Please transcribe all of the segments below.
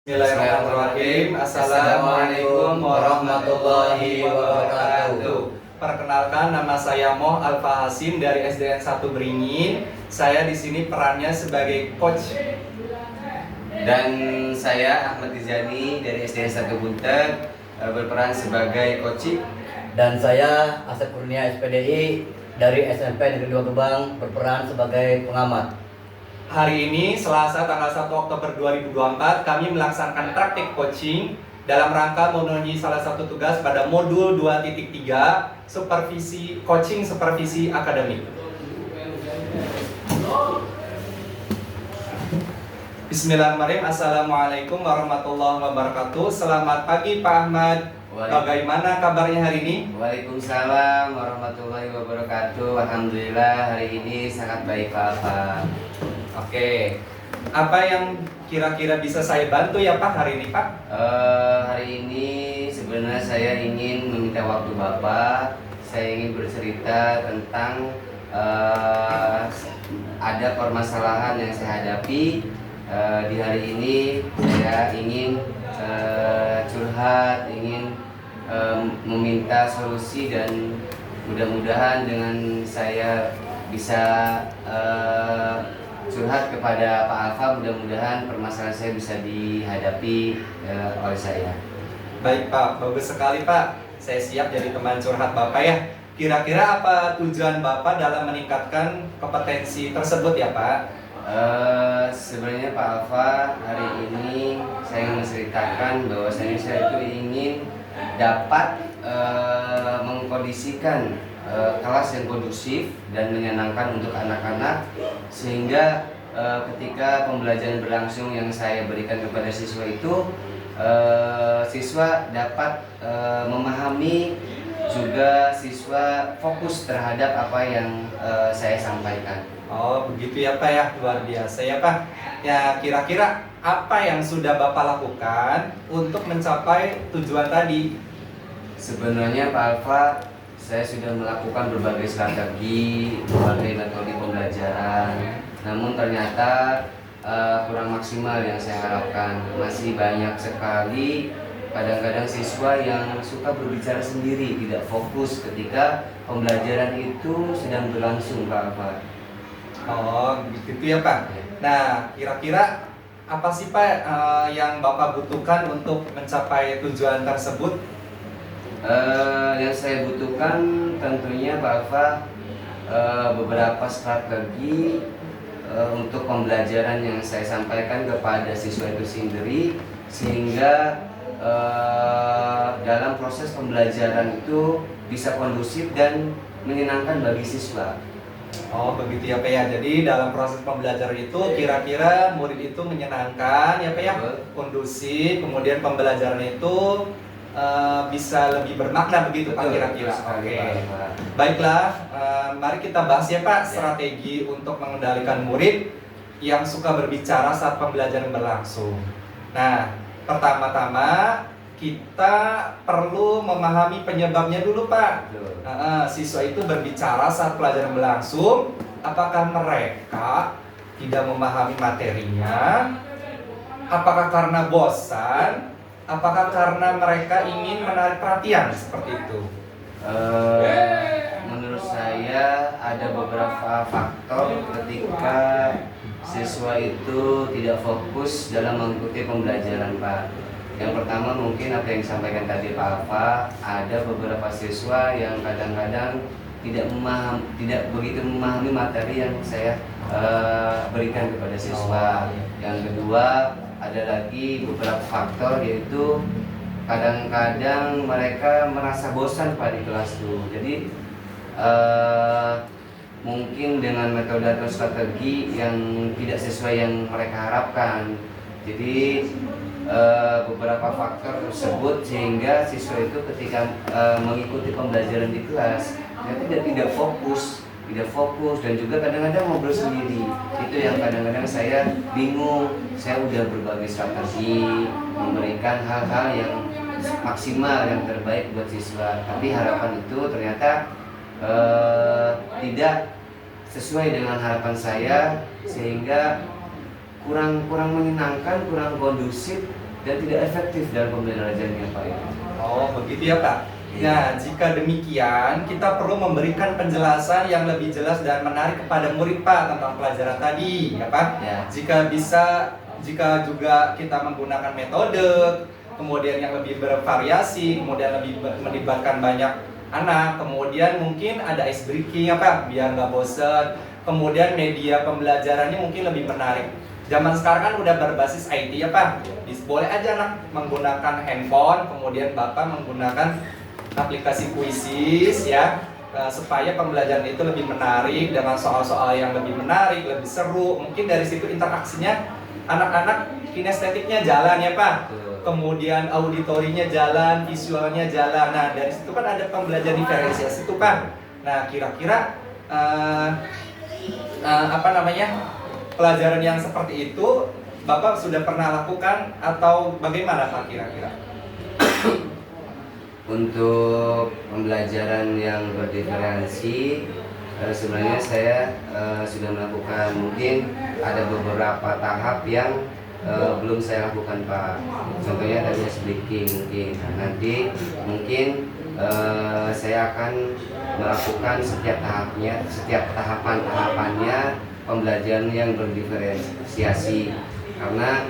Bismillahirrahmanirrahim. Assalamualaikum warahmatullahi wabarakatuh. Perkenalkan, nama saya Moh Alfa Hasim dari SDN 1 Beringin. Saya di sini perannya sebagai coach. Dan saya Ahmad Tizani dari SDN 1 Buntet berperan sebagai coach. Dan saya Asep Kurnia SPDI dari SMP Negeri 2 Gebang berperan sebagai pengamat. Hari ini Selasa tanggal 1 Oktober 2024 kami melaksanakan praktik coaching dalam rangka memenuhi salah satu tugas pada modul 2.3 supervisi coaching supervisi akademik. Bismillahirrahmanirrahim. Assalamualaikum warahmatullahi wabarakatuh. Selamat pagi Pak Ahmad. Bagaimana kabarnya hari ini? Waalaikumsalam warahmatullahi wabarakatuh. Alhamdulillah hari ini sangat baik Pak Alfa. Oke, apa yang kira-kira bisa saya bantu ya Pak hari ini Pak? Hari ini sebenarnya saya ingin meminta waktu Bapak. Saya ingin bercerita tentang ada permasalahan yang saya hadapi. Di hari ini saya ingin curhat, ingin meminta solusi, dan mudah-mudahan dengan saya bisa curhat kepada Pak Alfa, mudah-mudahan permasalahan saya bisa dihadapi oleh saya. Baik Pak, bagus sekali Pak. Saya siap jadi teman curhat Bapak ya. Kira-kira apa tujuan Bapak dalam meningkatkan kompetensi tersebut ya Pak? Sebenarnya Pak Alfa, hari ini saya ingin menceritakan bahwa saya itu ingin dapat mengkondisikan kelas yang kondusif dan menyenangkan untuk anak-anak, sehingga ketika pembelajaran berlangsung yang saya berikan kepada siswa itu, siswa dapat memahami, juga siswa fokus terhadap apa yang saya sampaikan. Oh begitu ya Pak ya, luar biasa ya Pak. Ya kira-kira apa yang sudah Bapak lakukan untuk mencapai tujuan tadi? Sebenarnya Pak Alfa, saya sudah melakukan berbagai strategi, berbagai metode pembelajaran, namun ternyata kurang maksimal yang saya harapkan. Masih banyak sekali kadang-kadang siswa yang suka berbicara sendiri, tidak fokus ketika pembelajaran itu sedang berlangsung Pak Alfa. Oh begitu ya Pak. Nah kira-kira apa sih Pak yang Bapak butuhkan untuk mencapai tujuan tersebut? Yang saya butuhkan tentunya Pak Alfa beberapa strategi untuk pembelajaran yang saya sampaikan kepada siswa itu sendiri, sehingga dalam proses pembelajaran itu bisa kondusif dan menyenangkan bagi siswa. Oh begitu ya Pak ya. Jadi dalam proses pembelajaran itu kira-kira murid itu menyenangkan ya Pak ya, kondusif, kemudian pembelajaran itu bisa lebih bermakna begitu Pak kira-kira. Oke. Baiklah, mari kita bahas ya Pak strategi untuk mengendalikan murid yang suka berbicara saat pembelajaran berlangsung. Nah, pertama-tama kita perlu memahami penyebabnya dulu Pak. Siswa itu berbicara saat pelajaran berlangsung, apakah mereka tidak memahami materinya, apakah karena bosan, apakah karena mereka ingin menarik perhatian, seperti itu? Menurut saya ada beberapa faktor ketika siswa itu tidak fokus dalam mengikuti pembelajaran Pak. Yang pertama mungkin apa yang disampaikan tadi Pak Alfa, ada beberapa siswa yang kadang-kadang tidak begitu memahami materi yang saya berikan kepada siswa. Yang kedua, ada lagi beberapa faktor, yaitu kadang-kadang mereka merasa bosan pada kelas itu. Jadi mungkin dengan metode atau strategi yang tidak sesuai yang mereka harapkan. Jadi beberapa faktor tersebut sehingga siswa itu ketika mengikuti pembelajaran di kelas tidak fokus dan juga kadang-kadang ngobrol sendiri. Itu yang kadang-kadang saya bingung. Saya udah berbagai strategi, memberikan hal-hal yang maksimal, yang terbaik buat siswa, tapi harapan itu ternyata tidak sesuai dengan harapan saya, sehingga kurang menyenangkan, kurang kondusif dan tidak efektif dalam pembelajarannya Pak. Oh, begitu ya Pak. Nah, jika demikian, kita perlu memberikan penjelasan yang lebih jelas dan menarik kepada murid Pak tentang pelajaran tadi, ya Pak. Ya. Jika juga kita menggunakan metode, kemudian yang lebih bervariasi, kemudian lebih melibatkan banyak anak, kemudian mungkin ada ice breaking ya Pak, biar nggak bosen. Kemudian media pembelajarannya mungkin lebih menarik. Zaman sekarang kan udah berbasis IT ya Pak. Boleh aja anak menggunakan handphone, kemudian Bapak menggunakan aplikasi Quizzes ya, supaya pembelajaran itu lebih menarik dengan soal-soal yang lebih menarik, lebih seru. Mungkin dari situ interaksinya anak-anak kinestetiknya jalan ya Pak. Kemudian auditorinya jalan, visualnya jalan. Nah, dari situ kan ada pembelajaran diferensiasi itu Pak. Nah, kira-kira pelajaran yang seperti itu Bapak sudah pernah lakukan atau bagaimana Pak kira-kira? Untuk pembelajaran yang berdiferensi, sebenarnya saya sudah melakukan, mungkin ada beberapa tahap yang belum saya lakukan Pak. Contohnya tadi speaking mungkin. Nanti mungkin saya akan melakukan setiap tahapannya pembelajaran yang berdiferensiasi, karena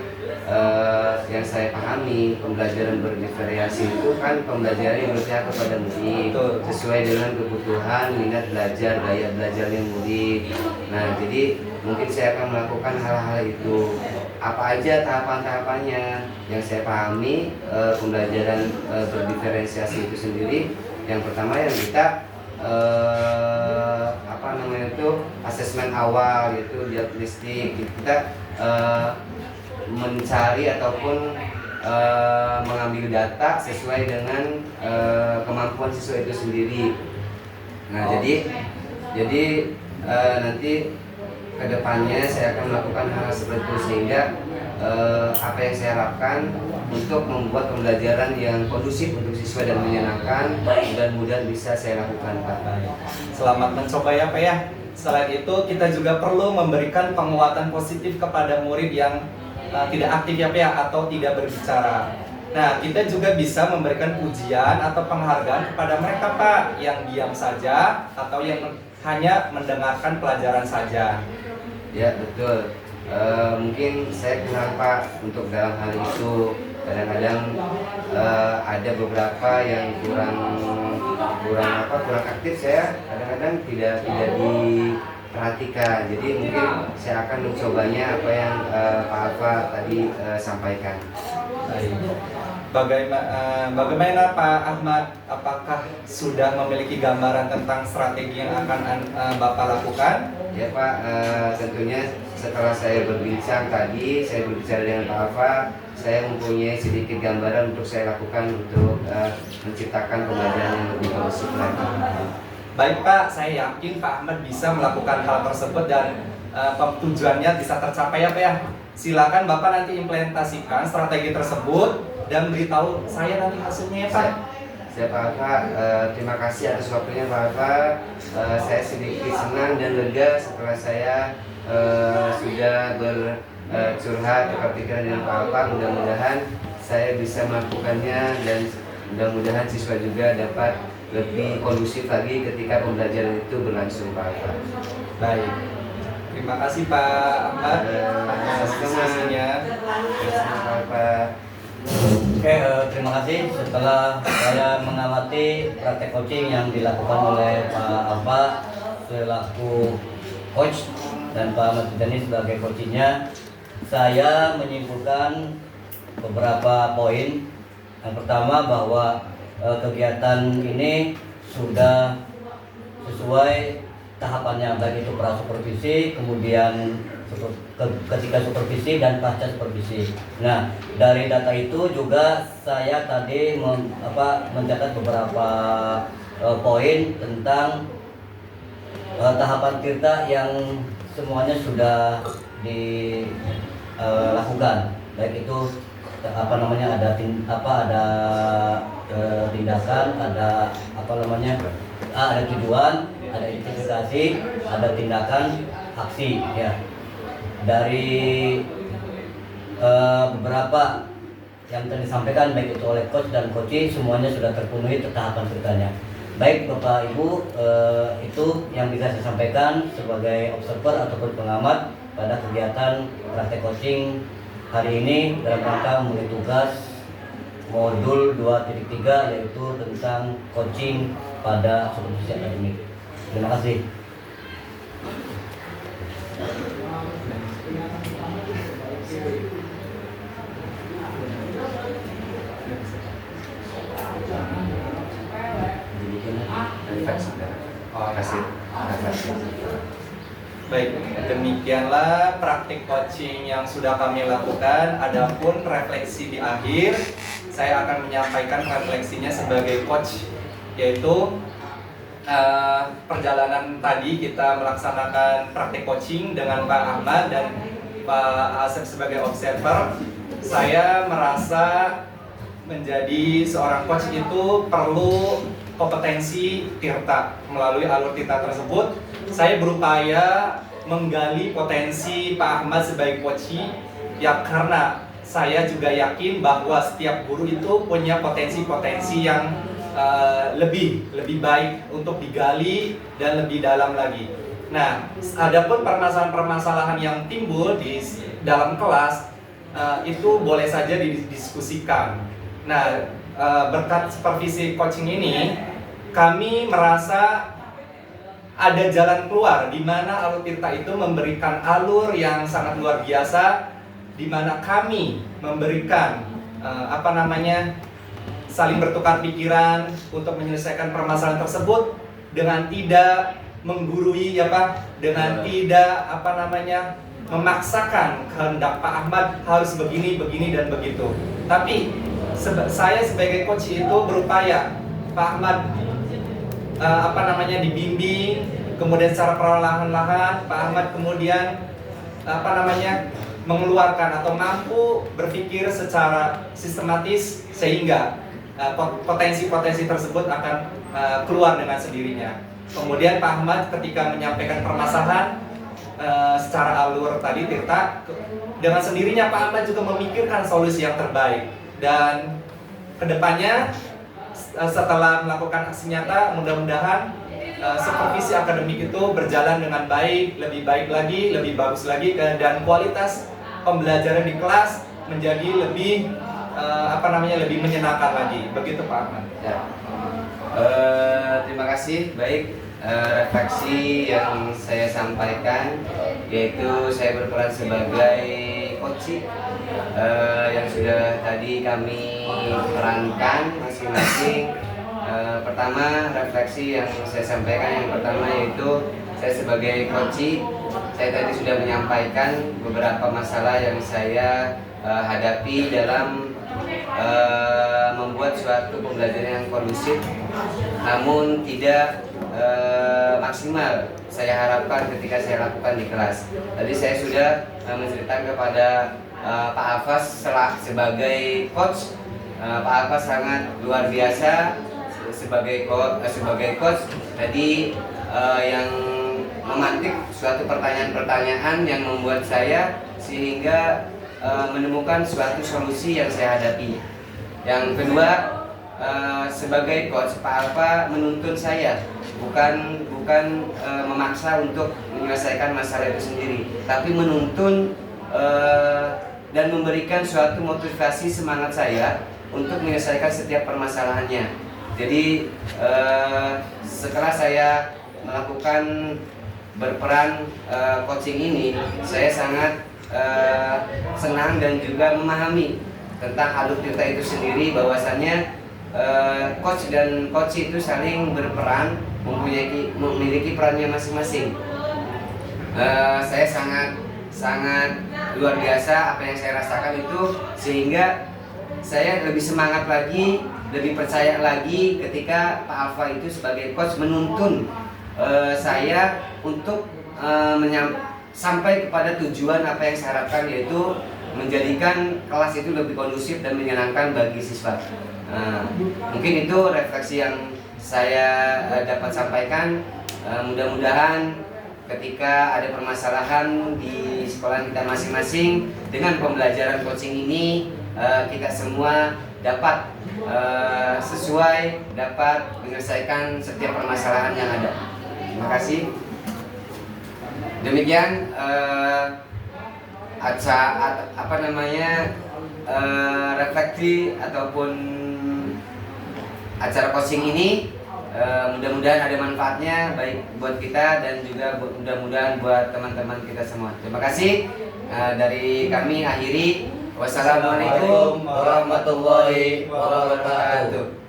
yang saya pahami pembelajaran berdiferensiasi itu kan pembelajaran yang berpihak kepada murid sesuai dengan kebutuhan minat belajar, gaya belajarnya murid. Nah, jadi mungkin saya akan melakukan hal-hal itu. Apa aja tahapan-tahapannya yang saya pahami pembelajaran berdiferensiasi itu sendiri. Yang pertama yang kita asesmen awal, yaitu diagnostik. Kita mencari ataupun mengambil data sesuai dengan kemampuan siswa itu sendiri. Nah, jadi nanti kedepannya saya akan melakukan hal seperti itu, sehingga apa yang saya harapkan untuk membuat pembelajaran yang kondusif untuk siswa dan menyenangkan, mudah-mudahan bisa saya lakukan Pak. Selamat mencoba ya Pak ya. Selain itu kita juga perlu memberikan penguatan positif kepada murid yang tidak aktif ya Pak ya, atau tidak berbicara. Nah, kita juga bisa memberikan pujian atau penghargaan kepada mereka Pak yang diam saja atau yang hanya mendengarkan pelajaran saja. Ya betul. Mungkin saya kenal Pak untuk dalam hal itu. Kadang-kadang ada beberapa yang kurang aktif, saya kadang-kadang tidak diperhatikan. Jadi mungkin saya akan mencobanya apa yang Pak Alfa tadi sampaikan. Bagaimana Pak Ahmad, apakah sudah memiliki gambaran tentang strategi yang akan Bapak lakukan? Ya Pak, tentunya setelah saya berbincang tadi, saya berbicara dengan Pak Alfa, saya mempunyai sedikit gambaran untuk saya lakukan untuk menciptakan pembelajaran yang lebih kondusif lagi. Baik Pak, saya yakin Pak Ahmad bisa melakukan hal tersebut dan tujuannya bisa tercapai ya Pak ya. Silakan Bapak nanti implementasikan strategi tersebut dan beritahu saya nanti hasilnya ya Pak. Saya Pak Alfa, terima kasih atas waktunya Pak Alfa. Saya sedikit senang dan lega setelah saya sudah curhat tukar pikiran dengan Pak Alfa. Mudah-mudahan saya bisa melakukannya dan mudah-mudahan siswa juga dapat lebih kondusif lagi ketika pembelajaran itu berlangsung Pak Alfa. Baik, terima kasih Pak Ahmad atas diskusinya. Pak Alfa. Oke, terima kasih. Setelah saya mengamati praktek coaching yang dilakukan oleh Pak Alfa selaku coach dan Pak Ahmad Tijani sebagai coachingnya, saya menyimpulkan beberapa poin. Yang pertama bahwa kegiatan ini sudah sesuai tahapannya, baik itu pra-supervisi, kemudian ketika supervisi dan pasca supervisi. Nah, dari data itu juga saya tadi mencatat beberapa poin tentang tahapan kita yang semuanya sudah dilakukan, baik itu ada tindakan, ada ada tujuan, ada identifikasi, ada tindakan, aksi ya. Dari beberapa yang tadi disampaikan baik itu oleh coach dan coach semuanya sudah terpenuhi tahapan ceritanya. Baik Bapak Ibu, itu yang bisa saya sampaikan sebagai observer ataupun pengamat pada kegiatan praktek coaching hari ini dalam rangka memenuhi tugas modul 2.3 yaitu tentang coaching pada supervisi akademik. Terima kasih. Baik, demikianlah praktik coaching yang sudah kami lakukan. Adapun refleksi di akhir, saya akan menyampaikan refleksinya sebagai coach, yaitu perjalanan tadi kita melaksanakan praktik coaching dengan Pak Ahmad dan Pak Asep sebagai observer. Saya merasa menjadi seorang coach itu perlu kompetensi Tirta. Melalui alur Tirta tersebut, saya berupaya menggali potensi Pak Ahmad sebagai coach, ya karena saya juga yakin bahwa setiap guru itu punya potensi-potensi yang lebih baik untuk digali dan lebih dalam lagi. Nah, adapun permasalahan-permasalahan yang timbul di dalam kelas itu boleh saja didiskusikan. Nah, berkat supervisi coaching ini, kami merasa ada jalan keluar di mana alur Tirta itu memberikan alur yang sangat luar biasa, di mana kami memberikan saling bertukar pikiran untuk menyelesaikan permasalahan tersebut dengan tidak menggurui dengan tidak memaksakan kehendak Pak Ahmad harus begini dan begitu. Tapi saya sebagai coach itu berupaya Pak Ahmad dibimbing, kemudian secara perlahan-lahan Pak Ahmad kemudian mengeluarkan atau mampu berpikir secara sistematis sehingga potensi-potensi tersebut akan keluar dengan sendirinya. Kemudian Pak Ahmad ketika menyampaikan permasalahan secara alur tadi Tirta, dengan sendirinya Pak Ahmad juga memikirkan solusi yang terbaik. Dan kedepannya setelah melakukan aksi nyata, mudah-mudahan supervisi akademik itu berjalan dengan baik, lebih baik lagi, lebih bagus lagi, dan kualitas pembelajaran di kelas menjadi lebih lebih menyenangkan lagi. Begitu Pak Ahmad. Ya. Terima kasih. Baik, refleksi yang saya sampaikan yaitu saya berperan sebagai coach yang sudah tadi kami perankan masing-masing. Pertama, refleksi yang saya sampaikan yang pertama yaitu saya sebagai coach, saya tadi sudah menyampaikan beberapa masalah yang saya hadapi dalam membuat suatu pembelajaran yang kondusif namun tidak maksimal saya harapkan ketika saya lakukan di kelas. Tadi saya sudah menceritakan kepada Pak Hafaz sebagai coach. Pak Hafaz sangat luar biasa sebagai coach. Tadi yang memantik suatu pertanyaan-pertanyaan yang membuat saya sehingga menemukan suatu solusi yang saya hadapi. Yang kedua, sebagai coach Pak Alfa menuntun saya, bukan memaksa untuk menyelesaikan masalah itu sendiri, tapi menuntun dan memberikan suatu motivasi semangat saya untuk menyelesaikan setiap permasalahannya. Jadi setelah saya melakukan berperan coaching ini, saya sangat senang dan juga memahami tentang alur Tirta itu sendiri, bahwasannya coach dan coach itu saling berperan, memiliki perannya masing-masing. Saya sangat luar biasa apa yang saya rasakan itu, sehingga saya lebih semangat lagi, lebih percaya lagi ketika Pak Alfa itu sebagai coach menuntun saya untuk sampai kepada tujuan apa yang saya harapkan, yaitu menjadikan kelas itu lebih kondusif dan menyenangkan bagi siswa. Mungkin itu refleksi yang saya dapat sampaikan. Mudah-mudahan ketika ada permasalahan di sekolah kita masing-masing dengan pembelajaran coaching ini kita semua dapat sesuai, dapat menyelesaikan setiap permasalahan yang ada. Terima kasih. Demikian refleksi ataupun acara coaching ini. Mudah-mudahan ada manfaatnya baik buat kita dan juga mudah-mudahan buat teman-teman kita semua. Terima kasih. Dari kami akhiri. Wassalamualaikum warahmatullahi wabarakatuh.